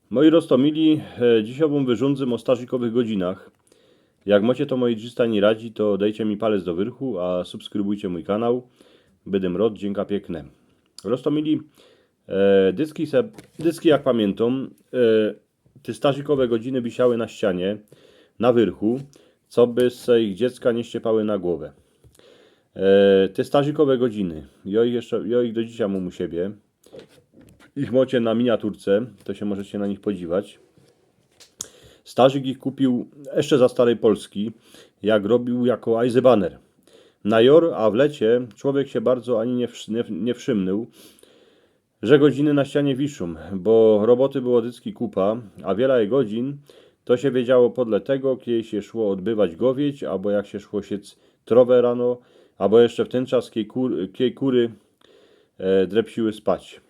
Moi rostomili, dzisiaj wam wyrządzę o stażykowych godzinach. Jak macie to moi dżistani radzi, to dajcie mi palec do wyrchu, a subskrybujcie mój kanał. Będę rod, dzięka piękne. Rostomili, dyski jak pamiętam, te stażykowe godziny wisiały na ścianie, na wyrchu, co by se ich dziecka nie ściepały na głowę. Te stażykowe godziny, ja ich do dzisiaj mam u siebie. Ich macie na miniaturce, to się możecie na nich podziwać. Starzyk ich kupił jeszcze za starej Polski, jak robił jako Eisebaner. Na jor, a w lecie człowiek się bardzo ani nie wszymnął, że godziny na ścianie wiszą, bo roboty było dycki kupa, a wiele godzin to się wiedziało podle tego, kiedy się szło odbywać gowiedź, albo jak się szło siec trowę rano, albo jeszcze w ten czas, kiedy kury drepsiły spać.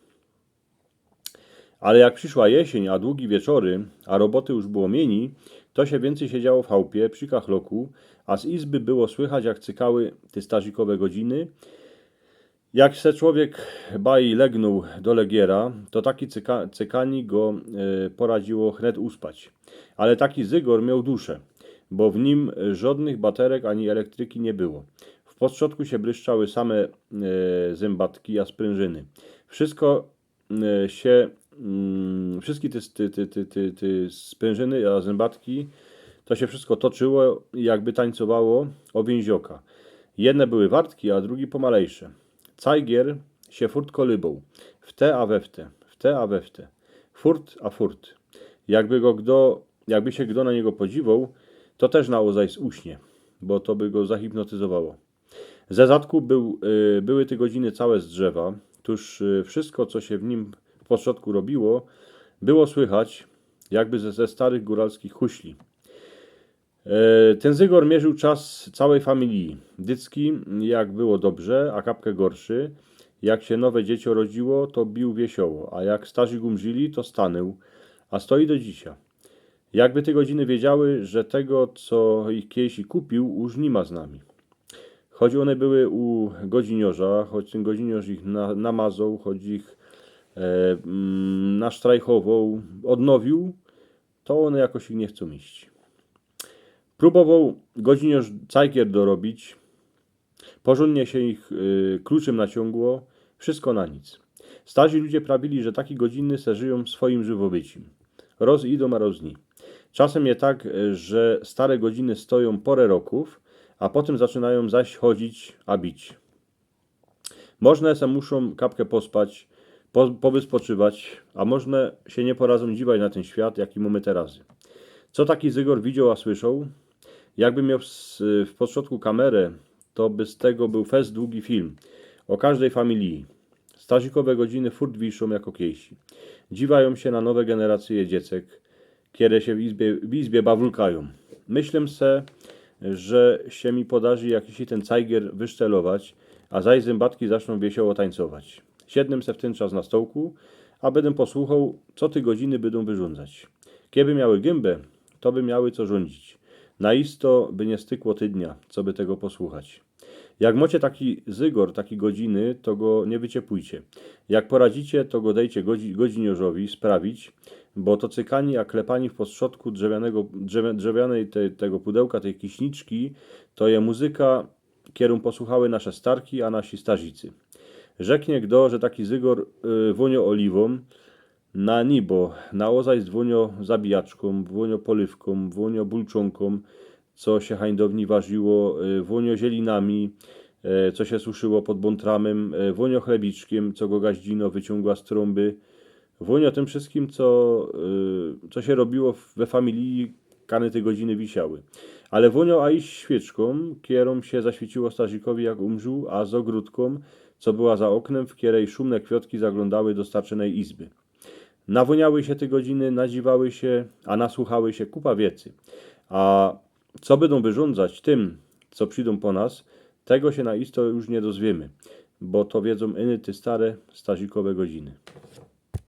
Ale jak przyszła jesień, a długi wieczory, a roboty już było mieni, to się więcej siedziało w chałupie przy kachloku, a z izby było słychać, jak cykały te stażykowe godziny. Jak se człowiek bai legnął do legiera, to taki cykani go poradziło chnet uspać. Ale taki zygor miał duszę, bo w nim żadnych baterek ani elektryki nie było. W podszodku się błyszczały same zębatki, a sprężyny. Wszystko wszystkie te sprężyny, a zębatki, to się wszystko toczyło i jakby tańcowało o więzioka. Jedne były wartki, a drugi pomalejsze. Cajgier się furt kolybał, w te a we w te, w te a we w te, furt a furt. Jakby się kto na niego podziwał, to też na ozajs uśnie, bo to by go zahipnotyzowało. Ze zadku były te godziny całe z drzewa, tuż wszystko, co się w nim w podszodku robiło, było słychać, jakby ze starych góralskich huśli. Ten zygor mierzył czas całej familii. Dycki, jak było dobrze, a kapkę gorszy. Jak się nowe dziecię rodziło, to bił wiesioło, a jak starzy gumżyli, to stanął, a stoi do dzisiaj. Jakby te godziny wiedziały, że tego, co ich kiedyś kupił, już nie ma z nami. Choć one były u godziniorza, choć ten godziniorz ich namazał, choć ich nasztrajchował, odnowił, to one jakoś ich nie chcą iść. Próbował godziniorz cajkier dorobić, porządnie się ich kluczem naciągło, wszystko na nic. Starzy ludzie prawili, że takie godziny se żyją swoim żywobyciem. Roz idą, a roz nie. Czasem je tak, że stare godziny stoją porę roków, a potem zaczynają zaś chodzić, a bić. Można se muszą kapkę pospać, powyspoczywać, a można się nie poradzą dziwać na ten świat, jaki mamy teraz. Co taki zygor widział, a słyszał? Jakby miał w podszodku kamerę, to by z tego był fest długi film o każdej familii. Stażykowe godziny furt wiszą jako kiejsi. Dziwają się na nowe generacje dziecek, kiedy się w izbie bawulkają. Myślę se, że się mi podarzy jakiś ten cajgier wyszczelować, a zaś zębatki zaczną wesoło tańcować. Siednę se w ten czas na stołku, a będę posłuchał, co te godziny będą wyrządzać. Kiedy miały gębę, to by miały co rządzić. Naisto by nie stykło tydnia, co by tego posłuchać. Jak macie taki zygor, taki godziny, to go nie wyciepujcie. Jak poradzicie, to go dejcie godziniorzowi sprawić, bo to cykani, a klepani w podszodku drzewianej tego pudełka, tej kiśniczki, to je muzyka, kierą posłuchały nasze starki, a nasi starzicy. Rzeknie kto, że taki zygor wonio oliwą, na nibo, na ozaj z dwonio zabijaczką, dwonio polywką, dwonio bulczonką, co się hańdowni ważyło, dwonio zielinami, co się suszyło pod bątramem, dwonio chlebiczkiem, co go gaździno wyciągła z trąby, dwonio tym wszystkim, co się robiło we familii, kany te godziny wisiały. Ale dwonio a iść świeczką, kierą się zaświeciło starzikowi jak umrzył, a z ogródką, co była za oknem, w której szumne kwiotki zaglądały do starczenej izby. Nawoniały się te godziny, nadziwały się, a nasłuchały się kupa wiecy. A co będą wyrządzać tym, co przyjdą po nas, tego się na isto już nie dozwiemy, bo to wiedzą te stare, starzikowe godziny.